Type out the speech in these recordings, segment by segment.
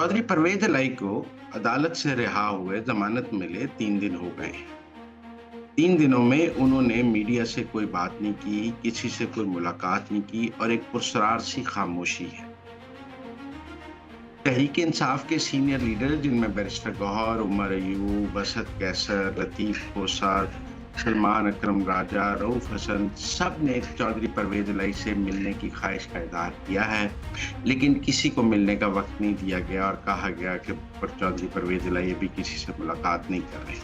चौधरी परवेज इलाई को अदालत से रिहा हुए जमानत मिले 3 दिन हो गए हैं। 3 दिनों में उन्होंने मीडिया से कोई बात नहीं की, किसी से कोई मुलाकात नहीं की और एक पुरस्रार सी खामोशी है। तहरीक इंसाफ के सीनियर लीडर जिनमें बैरिस्टर गौहर, उमर अयूब, असद कैसर, लतीफ कोसर, सलमान अकरम राजा, रऊफ हसन, सब ने चौधरी परवेज इलाई से मिलने की ख्वाहिश का इजहार किया है, लेकिन किसी को मिलने का वक्त नहीं दिया गया और कहा गया कि चौधरी परवेज इलाई अभी किसी से मुलाकात नहीं कर रहे।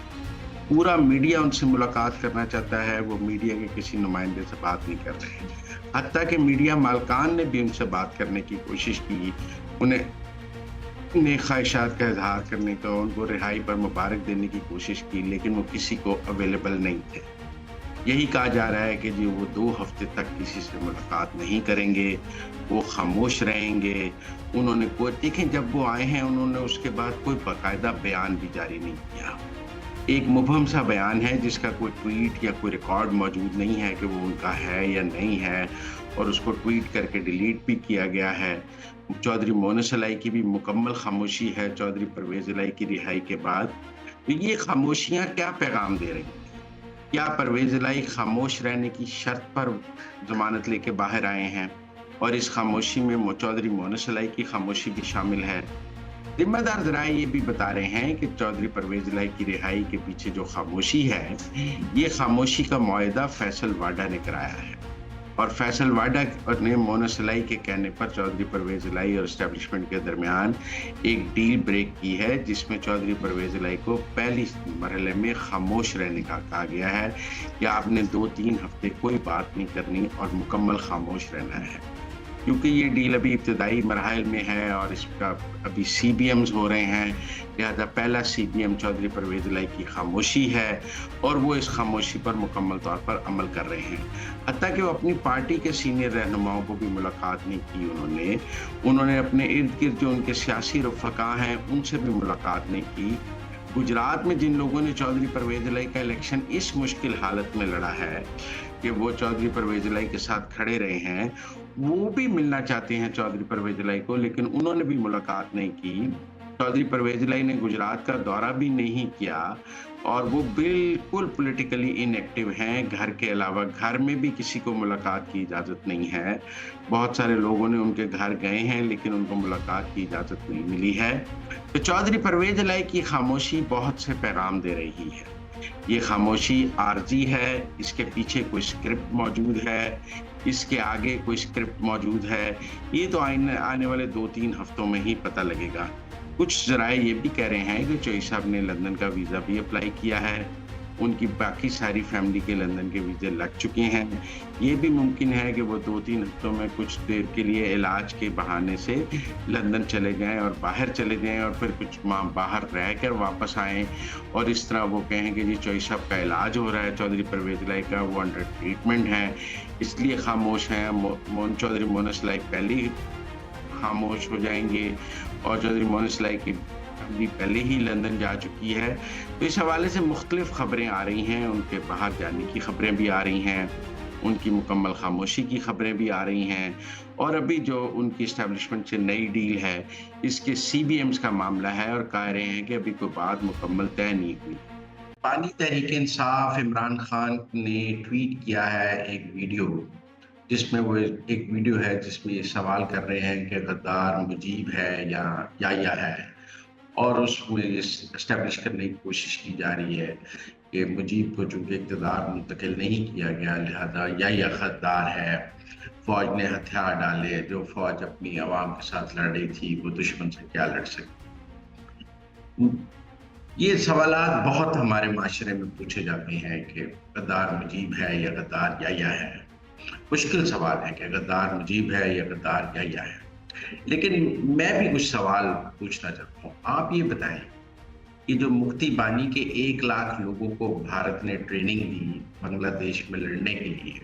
पूरा मीडिया उनसे मुलाकात करना चाहता है, वो मीडिया के किसी नुमाइंदे से बात नहीं कर रहे। हत्ता कि मीडिया मालकान ने भी उनसे बात करने की कोशिश की, उन्हें ख्वाहिशात का इजहार करने का, उनको रिहाई पर मुबारक देने की कोशिश की, लेकिन वो किसी को अवेलेबल नहीं थे। यही कहा जा रहा है कि जी वो 2 हफ्ते तक किसी से मुलाकात नहीं करेंगे, वो खामोश रहेंगे। उन्होंने कोई देखें, जब वो आए हैं उन्होंने उसके बाद कोई बाकायदा बयान भी जारी नहीं किया। एक मुबहम सा बयान है जिसका कोई ट्वीट या कोई रिकॉर्ड मौजूद नहीं है कि वो उनका है या नहीं है, और उसको ट्वीट करके डिलीट भी किया गया है। चौधरी मोनस इलाई की भी मुकम्मल खामोशी है चौधरी परवेज इलाई की रिहाई के बाद। तो ये खामोशियां क्या पैगाम दे रही हैं? क्या परवेज इलाई खामोश रहने की शर्त पर जमानत लेके बाहर आए हैं और इस खामोशी में चौधरी मोनस इलाई की खामोशी भी शामिल है? जिम्मेदार जराए ये भी बता रहे हैं कि चौधरी परवेज इलाई की रिहाई के पीछे जो खामोशी है, ये खामोशी का मुआहदा फैसल वाडा ने कराया है, और फैसल वाडा ने मोनस इलाई के कहने पर चौधरी परवेज इलाई और एस्टेब्लिशमेंट के दरमियान एक डील ब्रेक की है, जिसमें चौधरी परवेज इलाई को पहली मरहले में खामोश रहने का कहा गया है कि आपने 2-3 हफ्ते कोई बात नहीं करनी और मुकम्मल खामोश रहना है। क्योंकि ये डील अभी इब्तदाई मरहल में है और इसका अभी CBMs हो रहे हैं, लिहाजा पहला CBM चौधरी परवेज इलाई की खामोशी है और वो इस खामोशी पर मुकम्मल तौर पर अमल कर रहे हैं। हत्ता कि वो अपनी पार्टी के सीनियर रहनुमाओं को भी मुलाकात नहीं की। उन्होंने अपने इर्द गिर्द जो उनके सियासी रफ़क़ा हैं उनसे भी मुलाकात नहीं की। गुजरात में जिन लोगों ने चौधरी परवेज इलाई का इलेक्शन इस मुश्किल हालत में लड़ा है कि वो चौधरी परवेज इलाई के साथ खड़े रहे हैं, वो भी मिलना चाहते हैं चौधरी परवेज इलाई को, लेकिन उन्होंने भी मुलाकात नहीं की। चौधरी परवेज इलाई ने गुजरात का दौरा भी नहीं किया और वो बिल्कुल पॉलिटिकली इनएक्टिव हैं। घर के अलावा घर में भी किसी को मुलाकात की इजाज़त नहीं है। बहुत सारे लोगों ने उनके घर गए हैं, लेकिन उनको मुलाकात की इजाज़त नहीं मिली है। तो चौधरी परवेज इलाई की खामोशी बहुत से पैगाम दे रही है। ये खामोशी आर्जी है, इसके पीछे कोई स्क्रिप्ट मौजूद है, इसके आगे कोई स्क्रिप्ट मौजूद है। ये तो आने वाले 2-3 हफ्तों में ही पता लगेगा। कुछ ज़राए ये भी कह रहे हैं कि चोई साहब ने लंदन का वीज़ा भी अप्लाई किया है, उनकी बाकी सारी फैमिली के लंदन के वीज़े लग चुके हैं। ये भी मुमकिन है कि वो 2-3 हफ्तों में कुछ देर के लिए इलाज के बहाने से लंदन चले जाएं और बाहर चले जाएं और फिर कुछ माह बाहर रहकर वापस आएँ और इस तरह वो कहें कि जी चोई साहब का इलाज हो रहा है, चौधरी परवेज इलाई का वो अंडर ट्रीटमेंट है, इसलिए खामोश हैं। चौधरी मोनस इलाई पहले ही खामोश हो जाएंगे और चौधरी मोनस इलाई की भी पहले ही लंदन जा चुकी है। तो इस हवाले से मुख्तलिफ खबरें आ रही हैं, उनके बाहर जाने की खबरें भी आ रही हैं, उनकी मुकम्मल खामोशी की खबरें भी आ रही हैं, और अभी जो उनकी एस्टेब्लिशमेंट से नई डील है इसके CBMs का मामला है और कह रहे हैं कि अभी कोई बात मुकम्मल तय नहीं हुई। पानी तहरीक इंसाफ इमरान खान ने ट्वीट किया है एक वीडियो, जिसमें वो एक वीडियो है जिसमें ये सवाल कर रहे हैं कि गद्दार मुजीब है या है, और उसमें एस्टेब्लिश करने की कोशिश की जा रही है कि मुजीब को चूंकि इक़्तिदार मुंतकिल नहीं किया गया, लिहाजा या गद्दार है। फ़ौज ने हथियार डाले, जो फ़ौज अपनी आवाम के साथ लड़ रही थी वो दुश्मन से क्या लड़ सकती। ये सवालात बहुत हमारे माशरे में पूछे जाते हैं कि गद्दार मुजीब है या गद्दार या है। मुश्किल सवाल है कि गद्दार मुजीब है या गद्दार या है, लेकिन मैं भी कुछ सवाल पूछना चाहता हूँ। आप ये बताएं कि जो मुफ्ती बानी के 1 लाख लोगों को भारत ने ट्रेनिंग दी बांग्लादेश में लड़ने के लिए,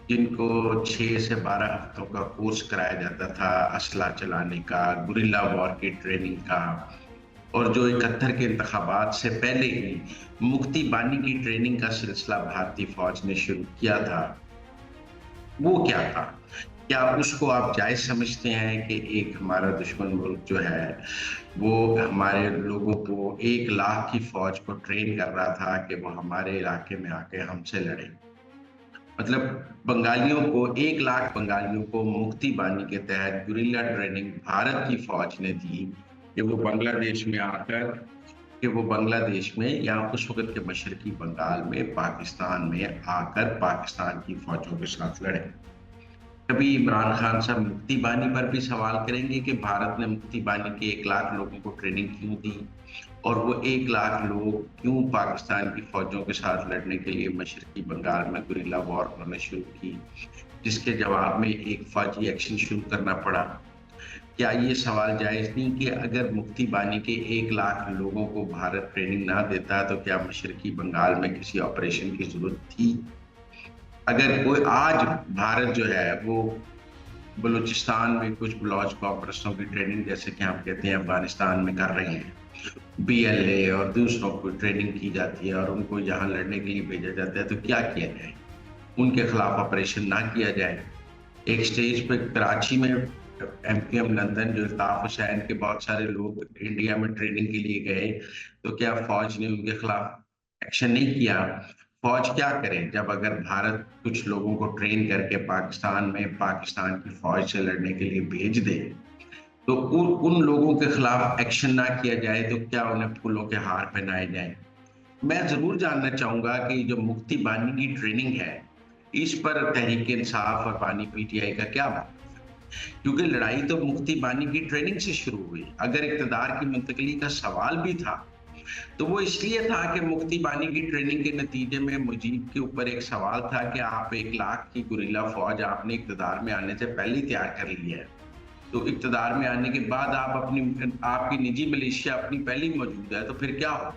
जिनको 6 से 12 हफ्तों का कोर्स कराया जाता था असला चलाने का, गुरिल्ला वॉर की ट्रेनिंग का, और जो 71 के इंतखाबात से पहले ही मुफ्ती बानी की ट्रेनिंग का सिलसिला भारतीय फौज ने शुरू किया था, वो क्या था? क्या उसको आप जायज़ समझते हैं कि एक हमारा दुश्मन मुल्क जो है, वो हमारे लोगों को 1 लाख की फ़ौज को ट्रेन कर रहा था कि वो हमारे इलाके में आके हमसे लड़े? मतलब बंगालियों को 1 लाख बंगालियों को मुक्ति बानी के तहत गुरिल्ला ट्रेनिंग भारत की फ़ौज ने दी कि वो बांग्लादेश में या उस वक़्त के मशरक़ी बंगाल में, पाकिस्तान में आकर पाकिस्तान की फ़ौजों के साथ लड़े। कभी इमरान खान साहब मुक्ति बानी पर भी सवाल करेंगे कि भारत ने मुक्ति बानी के 1 लाख लोगों को ट्रेनिंग क्यों दी और वो 1 लाख लोग क्यों पाकिस्तान की फौजों के साथ लड़ने के लिए मशरकी बंगाल में गुरिल्ला वॉर उन्होंने शुरू की, जिसके जवाब में एक फौजी एक्शन शुरू करना पड़ा। क्या ये सवाल जायज़ नहीं कि अगर मुक्ति बानी के 1 लाख लोगों को भारत ट्रेनिंग ना देता तो क्या मशरकी बंगाल में किसी ऑपरेशन की ज़रूरत थी? अगर कोई आज भारत जो है वो बलूचिस्तान में कुछ बलौच कॉर्पोरेशनों की ट्रेनिंग, जैसे कि हम कहते हैं अफगानिस्तान में कर रहे हैं, बीएलए और दूसरों को ट्रेनिंग की जाती है और उनको यहाँ लड़ने के लिए भेजा जाता है, तो क्या किया जाए? उनके खिलाफ ऑपरेशन ना किया जाए। एक स्टेज पे कराची में एमक्यूएम लंदन जो अल्ताफ हुसैन के बहुत सारे लोग इंडिया में ट्रेनिंग के लिए गए, तो क्या फौज ने उनके खिलाफ एक्शन नहीं किया? फौज क्या करे जब अगर भारत कुछ लोगों को ट्रेन करके पाकिस्तान में पाकिस्तान की फौज से लड़ने के लिए भेज दे, तो उन लोगों के खिलाफ एक्शन ना किया जाए तो क्या उन्हें फूलों के हार पहनाए जाएं? मैं जरूर जानना चाहूंगा कि जो मुक्ति बानी की ट्रेनिंग है, इस पर तहरीक इंसाफ और बानी पीटीआई का क्या बात? क्योंकि लड़ाई तो मुक्ति बानी की ट्रेनिंग से शुरू हुई। अगर इक़्तिदार की मुंतकली का सवाल भी था, तो वो इसलिए था कि मुक्ति बानी की ट्रेनिंग के नतीजे में मुजीब के ऊपर एक सवाल था कि आप 1 लाख की गुरिल्ला फौज आपने इक़्तिदार में आने से पहले ही तैयार कर ली है। तो इक़्तिदार में आने के बाद आपकी निजी मिलिशिया अपनी पहले ही मौजूद है, तो फिर क्या हो?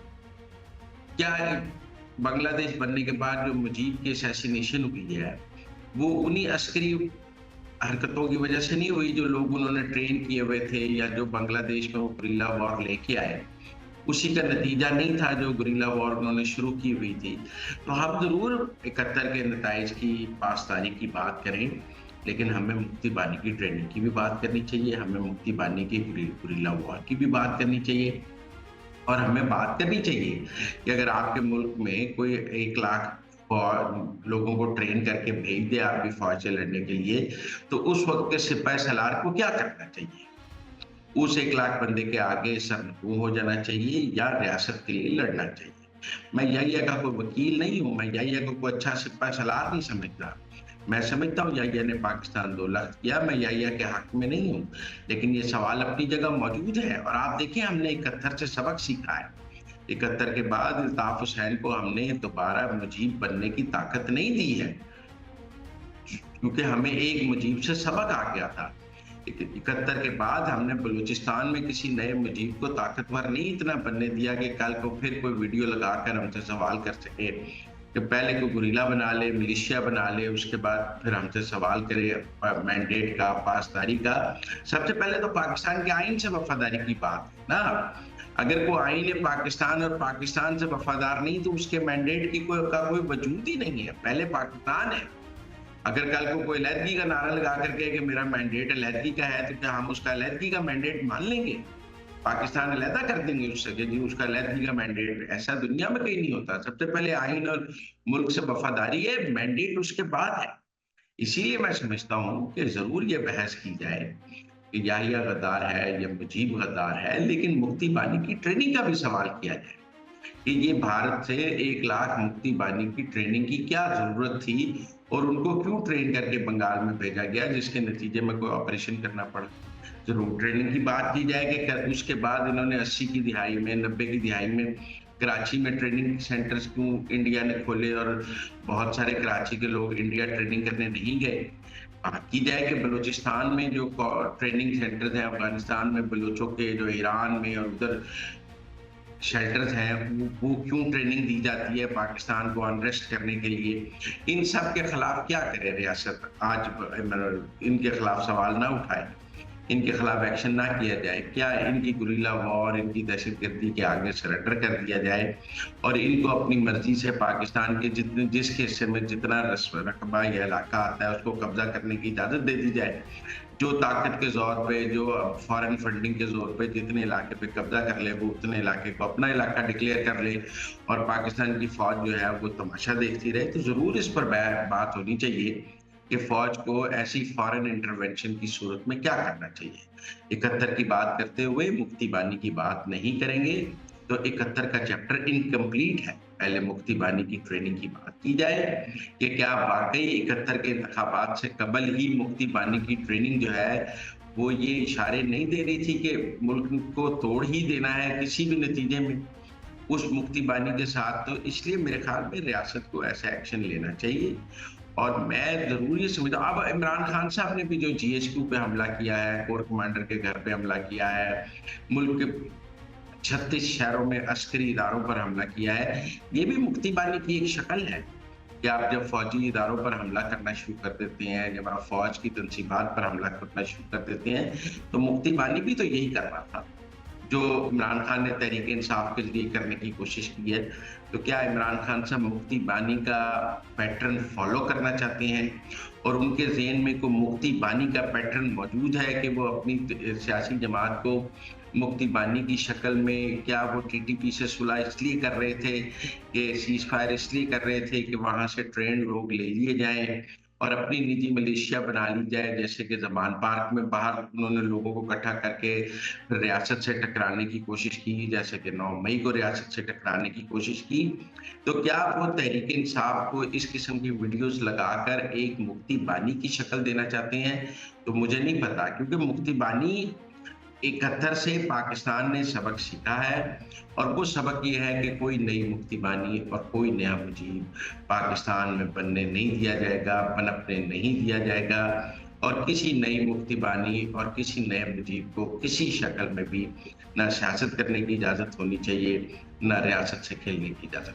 क्या बांग्लादेश बनने के बाद जो मुजीब की असैसिनेशन हुई है, वो उन्हीं अस्करी हरकतों की वजह से नहीं हुई जो लोग उन्होंने ट्रेन किए हुए थे या जो बांग्लादेश में वो गुरिल्ला वॉर लेके आए, उसी का नतीजा नहीं था जो गुरिल्ला वॉर उन्होंने शुरू की हुई थी। तो हम ज़रूर 71 के नताइज की पासदारी की बात करें, लेकिन हमें मुक्ति बानी की ट्रेनिंग की भी बात करनी चाहिए, हमें मुक्ति बानी की गुरिल्ला वॉर की भी बात करनी चाहिए और हमें बात करनी चाहिए कि अगर आपके मुल्क में कोई 1 लाख लोगों को ट्रेन करके भेज दे आपकी फौज से लड़ने के लिए, तो उस वक्त के सिपाही सालार को क्या करना चाहिए? उस 1 लाख बंदे के आगे सरनगू हो जाना चाहिए या रियासत के लिए लड़ना चाहिए? मैं याहिया का कोई वकील नहीं हूँ, मैं याहिया को कोई अच्छा सिपाही सालार नहीं समझता। मैं समझता हूँ याहिया ने पाकिस्तान 2 लाख किया, मैं याहिया के हक में नहीं हूँ, लेकिन ये सवाल अपनी जगह मौजूद है और आप देखें हमने 71 से सबक सीखा है। 71 के बाद अल्ताफ हुसैन को हमने दोबारा मुजीब बनने की ताकत नहीं दी है, क्योंकि हमें एक मुजीब से सबक आ गया था। 71 के बाद हमने बलूचिस्तान में किसी नए मुजीब को ताकतवर नहीं इतना बनने दिया कि कल को फिर कोई वीडियो लगाकर हमसे सवाल कर सके कि पहले कोई गुरिल्ला बना ले, मिलिशिया बना ले, उसके बाद फिर हमसे सवाल करे मैंडेट का, पासदारी का। सबसे पहले तो पाकिस्तान के आइन से वफादारी की बात है ना। अगर कोई आइन है पाकिस्तान और पाकिस्तान से वफादार नहीं, तो उसके मैंडेट की कोई वजूद ही नहीं है। पहले पाकिस्तान है। अगर कल को कोई अलहदगी का नारा लगा करके कि मेरा मैंडेट अलहदगी का है, तो क्या हम उसका अलहदगी का मैंडेट मान लेंगे? पाकिस्तान अलहदा कर देंगे उससे कि जी उसका अलहदगी का मैंडेट? ऐसा दुनिया में कहीं नहीं होता। सबसे पहले आइन और मुल्क से वफादारी है, मैंडेट उसके बाद है। इसीलिए मैं समझता हूँ कि जरूर ये बहस की जाए कि याहिया गद्दार है या मुजीब गद्दार है, लेकिन मुक्ति बानी की ट्रेनिंग का भी सवाल किया जाए कि ये भारत से 1 लाख मुक्ति बानी की ट्रेनिंग की क्या जरूरत थी और उनको क्यों ट्रेन करके बंगाल में भेजा गया, जिसके नतीजे में कोई ऑपरेशन करना पड़ा। जरूर ट्रेनिंग की बात की जाए कि उसके बाद इन्होंने 80 की दिहाई में, 90 की दिहाई में कराची में ट्रेनिंग सेंटर्स क्यों इंडिया ने खोले और बहुत सारे कराची के लोग इंडिया ट्रेनिंग करने नहीं गए। बात की जाए कि बलूचिस्तान में जो ट्रेनिंग सेंटर्स हैं, अफगानिस्तान में बलूचों के, जो ईरान में और उधर शेल्टर्स हैं, वो क्यों ट्रेनिंग दी जाती है पाकिस्तान को अनरेस्ट करने के लिए। इन सब के खिलाफ क्या करे रियासत? आज इनके खिलाफ सवाल ना उठाए। इनके खिलाफ एक्शन ना किया जाए? क्या इनकी गुरिल्ला वॉर, इनकी दहशतगर्दी के आगे सरेंडर कर दिया जाए और इनको अपनी मर्जी से पाकिस्तान के जितने जिस हिस्से में जितना रकबा या इलाका आता है उसको कब्जा करने की इजाजत दे दी जाए? जो ताकत के जोर पे, जो फॉरेन फंडिंग के जोर पे जितने इलाके पे कब्जा कर ले वो उतने इलाके को अपना इलाका डिक्लेयर कर ले और पाकिस्तान की फौज जो है वो तमाशा देखती रहे। तो जरूर इस पर बात होनी चाहिए कि फौज को ऐसी फॉरेन इंटरवेंशन की सूरत में क्या करना चाहिए। 71 की बात करते हुए मुक्ति बानी की बात नहीं करेंगे तो 71 का चैप्टर इनकम्प्लीट है। पहले मुक्ति बानी की ट्रेनिंग की बात की जाए कि क्या वाकई 71 के इंतखाबात से कबल ही मुक्ति बानी की ट्रेनिंग जो है वो ये इशारे नहीं दे रही थी कि मुल्क को तोड़ ही देना है किसी भी नतीजे में उस मुक्ति बानी के साथ। तो इसलिए मेरे ख्याल में रियासत को ऐसा एक्शन लेना चाहिए और मैं जरूर ये समझता हूँ। अब इमरान खान साहब ने भी जो GHQ पे हमला किया है, कोर कमांडर के घर पे हमला किया है, मुल्क के 36 शहरों में अस्करी इदारों पर हमला किया है, ये भी मुक्ति बानी की एक शक्ल है कि आप जब फौजी इदारों पर हमला करना शुरू कर देते हैं, जब आप फौज की तनसीबात पर हमला करना शुरू कर देते हैं, तो मुक्ति बानी भी तो यही कर रहा था जो इमरान खान ने तहरीक इंसाफ के जरिए करने की कोशिश की है। तो क्या इमरान खान साहब मुक्ति बानी का पैटर्न फॉलो करना चाहते हैं और उनके ज़हन में कोई मुक्ति बानी का पैटर्न मौजूद है कि वो अपनी सियासी जमात को मुक्ति बानी की शक्ल में, क्या वो TTP से सुलह इसलिए कर रहे थे कि सीज़ फायर इसलिए कर रहे थे कि वहाँ से ट्रेंड लोग ले लिए जाएँ और अपनी निजी मलेशिया बना ली जाए, जैसे कि ज़मान पार्क में बाहर उन्होंने लोगों को इकट्ठा करके रियासत से टकराने की कोशिश की, जैसे कि 9 मई को रियासत से टकराने की कोशिश की। तो क्या वो तहरीक इंसाफ को इस किस्म की वीडियोस लगाकर एक मुक्ति बानी की शक्ल देना चाहते हैं? तो मुझे नहीं पता, क्योंकि मुक्ति बानी 71 से पाकिस्तान ने सबक सीखा है और वो सबक ये है कि कोई नई मुक्ति बानी और कोई नया मुजीब पाकिस्तान में बनने नहीं दिया जाएगा, पनपने नहीं दिया जाएगा और किसी नई मुक्ति बानी और किसी नए मुजीब को किसी शक्ल में भी ना सियासत करने की इजाज़त होनी चाहिए, ना रियासत से खेलने की इजाज़त।